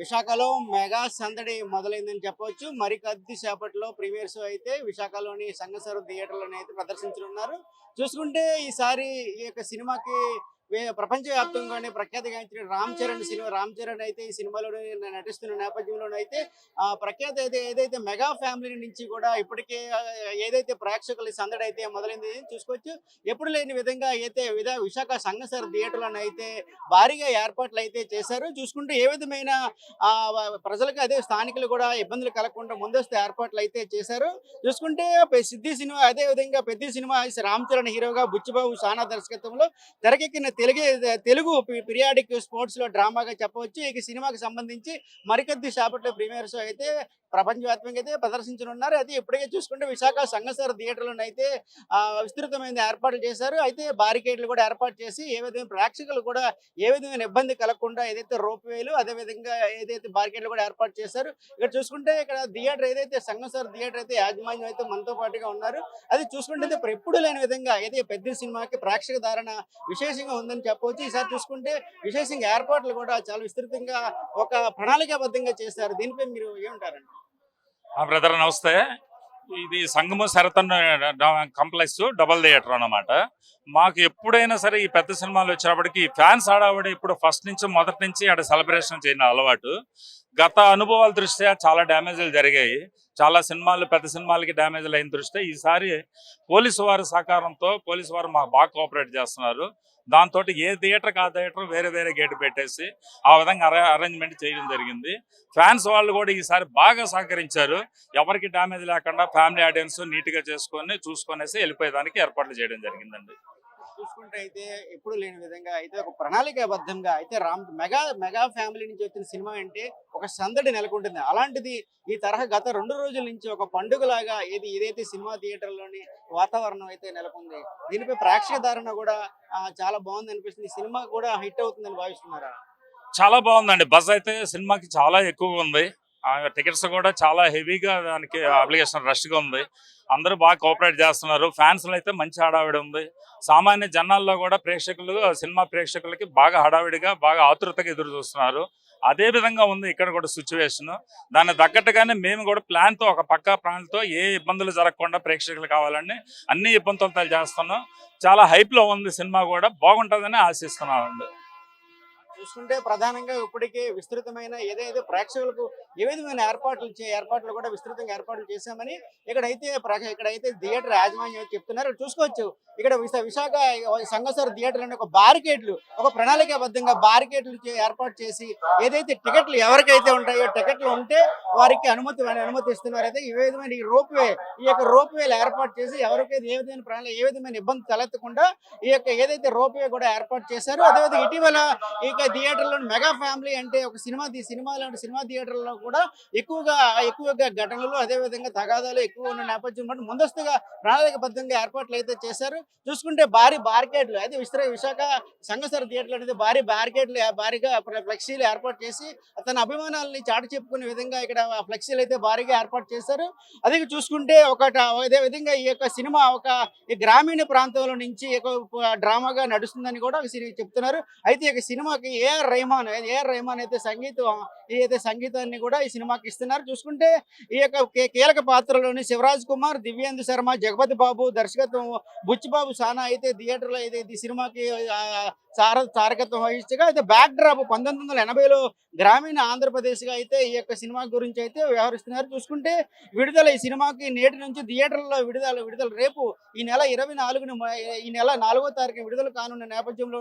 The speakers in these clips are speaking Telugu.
విశాఖలో మెగా సందడి మొదలైందని చెప్పొచ్చు. మరి కొద్ది సేపట్లో ప్రీమియర్ షో అయితే విశాఖలోని సంగసర్ థియేటర్‌లోనే అయితే ప్రదర్శించనున్నారు. చూసుకుంటే ఈసారి ఈ యొక్క సినిమాకి ప్రపంచవ్యాప్తంగానే ప్రఖ్యాతిగాంచిన 'రామ్ చరణ్' సినిమా 'రామ్ చరణ్' అయితే ఈ సినిమాలోనే నటిస్తున్న నేపథ్యంలోనైతే ప్రఖ్యాతి అయితే ఏదైతే మెగా ఫ్యామిలీ నుంచి కూడా ఇప్పటికే ఏదైతే ప్రేక్షకుల సందడి అయితే మొదలైంది చూసుకోవచ్చు. ఎప్పుడు లేని విధంగా అయితే విశాఖ సంగసర్ థియేటర్‌లోనైతే భారీగా ఏర్పాట్లు అయితే చేశారు. చూసుకుంటే ఏ విధమైన ప్రజలకు అదే స్థానికులు కూడా ఇబ్బందులు కలగకుండా ముందస్తు ఏర్పాట్లు అయితే చేశారు. చూసుకుంటే సిద్ది సినిమా అదే విధంగా పెద్ద సినిమా 'రామ్ చరణ్' హీరోగా బుచ్చిబాబు సానా దర్శకత్వంలో తెరకెక్కిన తెలుగు పీరియాడిక్ స్పోర్ట్స్ లో డ్రామాగా చెప్పవచ్చు. ఈ సినిమాకి సంబంధించి మరికొద్ది సేపట్లో ప్రీమియర్ షో అయితే ప్రపంచవ్యాప్తంగా అయితే ప్రదర్శించనున్నారు. అయితే ఇప్పటికే చూసుకుంటే విశాఖ సంగసర్ థియేటర్‌లోనే అయితే విస్తృతమైన ఏర్పాట్లు చేశారు. అయితే బారికేడ్లు కూడా ఏర్పాటు చేసి ఏ విధంగా ప్రేక్షకులు కూడా ఏ విధమైన ఇబ్బంది కలగకుండా ఏదైతే రోప్‌వేలు అదే విధంగా ఏదైతే బారికేడ్లు కూడా ఏర్పాటు చేశారు. ఇక్కడ చూసుకుంటే ఇక్కడ థియేటర్ ఏదైతే సంగసర్ థియేటర్ అయితే యాజమాన్యం అయితే మనతో పాటుగా ఉన్నారు. అది చూసుకుంటే ఎప్పుడు లేని విధంగా ఏదైతే పెద్ద సినిమాకి ప్రేక్షక ధారణ విశేషంగా ఉందని చెప్పవచ్చు. ఈసారి చూసుకుంటే విశేషంగా ఏర్పాట్లు కూడా చాలా విస్తృతంగా ఒక ప్రణాళికాబద్ధంగా చేశారు. దీనిపై మీరు ఏమంటారండి? బ్రదర్ నమస్తే. ఇది సంగమ శరతన్ కాంప్లెక్స్ డబల్ థియేటర్ అన్నమాట. మాకు ఎప్పుడైనా సరే ఈ పెద్ద సినిమాలు వచ్చినప్పటికీ ఫ్యాన్స్ ఆడవాడి ఇప్పుడు మొదటి నుంచి ఆడ సెలబ్రేషన్ చేయడం అలవాటు. గత అనుభవాల దృష్ట్యా చాలా డ్యామేజ్లు జరిగాయి. చాలా సినిమాలు పెద్ద సినిమాలకి డ్యామేజ్లు అయిన దృష్ట్యా ఈసారి పోలీసు వారి సహకారంతో పోలీసు వారు మాకు బాగా కోఆపరేట్ చేస్తున్నారు. దాంతో ఏ థియేటర్కి ఆ థియేటర్ వేరే వేరే గేట్ పెట్టేసి ఆ విధంగా అరేంజ్మెంట్ చేయడం జరిగింది. ఫ్యాన్స్ వాళ్ళు కూడా ఈసారి బాగా సహకరించారు. ఎవరికి డ్యామేజ్ లేకుండా ఫ్యామిలీ ఆడియన్స్ నీట్గా చూసుకొనేసి వెళ్ళిపోయేదానికి ఏర్పాట్లు చేయడం జరిగిందండి. చూసుకుంటే అయితే ఎప్పుడు లేని విధంగా అయితే ఒక ప్రణాళికాబద్ధంగా అయితే మెగా ఫ్యామిలీ నుంచి వచ్చిన సినిమా అంటే ఒక సందడి నెలకొంటుంది. అలాంటిది ఈ తరహా గత 2 రోజుల నుంచి ఒక పండుగలాగా ఏదైతే సినిమా థియేటర్‌లోని వాతావరణం అయితే నెలకొంది. దీనిపై ప్రేక్షక ధారణ కూడా చాలా బాగుంది అనిపిస్తుంది. సినిమా కూడా హిట్ అవుతుందని భావిస్తున్నారా? చాలా బాగుందండి. బజ్ అయితే సినిమాకి చాలా ఎక్కువగా ఉంది. టికెట్స్ కూడా చాలా హెవీగా దానికి అప్లికేషన్ రష్గా ఉంది. అందరూ బాగా కోఆపరేట్ చేస్తున్నారు. ఫ్యాన్స్లో అయితే మంచి హడావిడి ఉంది. సామాన్య జనాల్లో కూడా సినిమా ప్రేక్షకులకి బాగా హడావిడిగా బాగా ఆతృతగా ఎదురు చూస్తున్నారు. అదే విధంగా ఉంది ఇక్కడ కూడా సిచ్యువేషన్. దాన్ని తగ్గట్టుగానే మేము కూడా ప్లాన్తో ఒక పక్కా ప్లాన్తో ఏ ఇబ్బందులు జరగకుండా ప్రేక్షకులు కావాలని అన్ని ఇబ్బందులతో చేస్తున్నాం. చాలా హైప్లో ఉంది సినిమా కూడా బాగుంటుందని ఆశిస్తున్నామండి. చూసుకుంటే ప్రధానంగా ఇప్పటికే విస్తృతమైన ఏదైతే ప్రేక్షకులకు ఏ విధమైన ఏర్పాట్లు కూడా విస్తృతంగా ఏర్పాట్లు చేశామని ఇక్కడైతే థియేటర్ యాజమాన్యం చెప్తున్నారు. చూసుకోవచ్చు ఇక్కడ విశాఖ సంగసర్ థియేటర్ అనే ఒక ప్రణాళికాబద్ధంగా బారికేడ్లు ఏర్పాటు చేసి ఏదైతే టికెట్లు ఎవరికైతే ఉంటాయో టికెట్లు ఉంటే వారికి అనుమతి ఇస్తున్నారు. అయితే ఈ విధమైన ఈ యొక్క రోప్వేలు ఏర్పాటు చేసి ఎవరికైతే ఏ విధమైన ఇబ్బంది తలెత్తకుండా ఈ యొక్క ఏదైతే రోప్వే కూడా ఏర్పాటు చేశారు. అదేవిధంగా ఇటీవల ఇక థియేటర్లో మెగా ఫ్యామిలీ అంటే ఒక సినిమా థియేటర్లో కూడా ఎక్కువగా ఘటనలు అదేవిధంగా తగాదాలు ఎక్కువ ఉన్న నేపథ్యం బట్టి ముందస్తుగా ప్రణాళికబద్ధంగా ఏర్పాట్లు అయితే చేశారు. చూసుకుంటే భారీ బార్కెట్లు అయితే విశాఖ సంగసర్ థియేటర్ అనేది భారీగా ఫ్లెక్సీలు ఏర్పాటు చేసి తన అభిమానాలని చాటి చెప్పుకునే విధంగా ఇక్కడ ఫ్లెక్సీలు అయితే భారీగా ఏర్పాటు చేశారు. అదే చూసుకుంటే అదే విధంగా ఈ యొక్క సినిమా ఈ గ్రామీణ ప్రాంతంలో నుంచి డ్రామాగా నడుస్తుందని కూడా చెప్తున్నారు. అయితే ఈ సినిమాకి ఏఆర్ రెహమాన్ అయితే సంగీతాన్ని కూడా ఈ సినిమాకి ఇస్తున్నారు. చూసుకుంటే ఈ యొక్క కీలక పాత్రలోని శివరాజ్ కుమార్, దివ్యేందు శర్మ, జగపతి బాబు, దర్శకత్వం బుచ్చిబాబు సానా అయితే థియేటర్లో ఈ సినిమాకి తారకత్వం వహించగా అయితే బ్యాక్ డ్రాప్ 1980లో గ్రామీణ ఆంధ్రప్రదేశ్ గా అయితే ఈ యొక్క సినిమా గురించి అయితే వ్యవహరిస్తున్నారు. చూసుకుంటే ఈ సినిమాకి నేటి నుంచి థియేటర్లో విడుదల రేపు ఈ నెల 24న ఈ నెల 4వ తారీఖు విడుదల కానున్న నేపథ్యంలో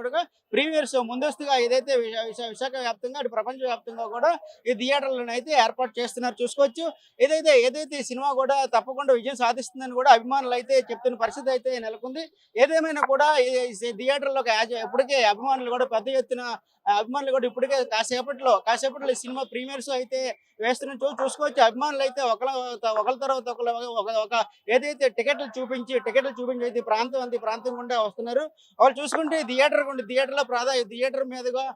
ప్రీమియర్ షో ముందస్తుగా ఏదైతే విశాఖ వ్యాప్తంగా అటు ప్రపంచ వ్యాప్తంగా కూడా ఈ థియేటర్లను అయితే ఏర్పాటు చేస్తున్నారు. చూసుకోవచ్చు ఏదైతే ఈ సినిమా కూడా తప్పకుండా విజయం సాధిస్తుందని కూడా అభిమానులు అయితే చెప్తున్న పరిస్థితి అయితే నెలకొంది. ఏదేమైనా కూడా ఈ థియేటర్లో ఇప్పటికే అభిమానులు కూడా పెద్ద ఎత్తున ఇప్పటికే కాసేపట్లో ఈ సినిమా ప్రీమియర్ షో అయితే వేస్తున్న చూసుకోవచ్చు. అభిమానులు అయితే ఒకళ్ళ తర్వాత ఒక ఏదైతే టికెట్లు చూపించి అయితే ప్రాంతం గుండా వస్తున్నారు. వాళ్ళు చూసుకుంటే థియేటర్ మీదుగా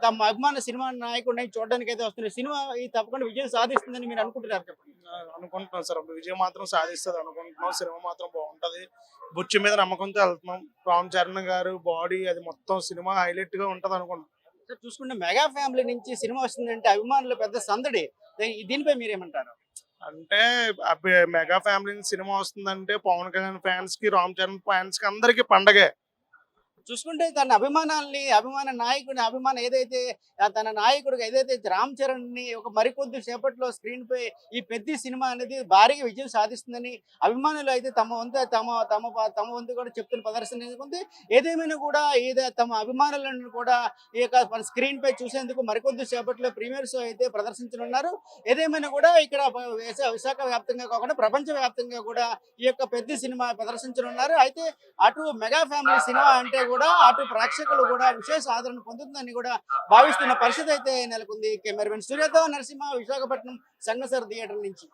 తమ అభిమాన సినిమా నాయకుడిని చూడడానికి అయితే వస్తున్నారు. సినిమా తప్పకుండా విజయం సాధిస్తుందని మీరు అనుకుంటున్నారు? చెప్పండి. అనుకుంటున్నాం సార్, విజయం మాత్రం సాధిస్తుంది అనుకుంటున్నాం. సినిమా మాత్రం బాగుంటది. బుచ్చి మీద నమ్మకంతో వెళ్తున్నాం. రామ్ చరణ్ గారు బాడీ అది మొత్తం సినిమా హైలైట్ గా ఉంటది అనుకుంటున్నాం. సార్ చూసుకుంటే మెగా ఫ్యామిలీ నుంచి సినిమా వస్తుందంటే అభిమానులు పెద్ద సందడి. దీనిపై మీరేమంటారు? అంటే మెగా ఫ్యామిలీ నుంచి సినిమా వస్తుందంటే పవన్ కళ్యాణ్ ఫ్యాన్స్ కి, రామ్ చరణ్ ఫ్యాన్స్ కి అందరికి పండగే. చూసుకుంటే తన అభిమాన నాయకుడిని ఏదైతే తన నాయకుడిగా ఏదైతే రామ్ చరణ్ ని ఒక మరికొద్ది సేపట్లో స్క్రీన్ పై ఈ పెద్ద సినిమా అనేది భారీగా విజయం సాధిస్తుందని అభిమానులు అయితే తమ వంతు తమ వంతు కూడా చెప్తున్న ప్రదర్శన ఉంది. ఏదేమైనా కూడా తమ అభిమానులను కూడా ఈ యొక్క మన స్క్రీన్ పై చూసేందుకు మరికొద్ది సేపట్లో ప్రీమియర్ షో అయితే ప్రదర్శించనున్నారు. ఏదేమైనా కూడా ఇక్కడ విశాఖ వ్యాప్తంగా కాకుండా ప్రపంచ వ్యాప్తంగా కూడా ఈ యొక్క పెద్ద సినిమా ప్రదర్శించనున్నారు. అయితే అటు మెగా ఫ్యామిలీ సినిమా అంటే కూడా అటు ప్రేక్షకులు కూడా విశేష ఆదరణ పొందుతుందని కూడా భావిస్తున్న పరిస్థితి అయితే నెలకొంది. కెమెరామెన్ సూర్యతో నరసింహ, విశాఖపట్నం సంగసర్ థియేటర్ నుంచి.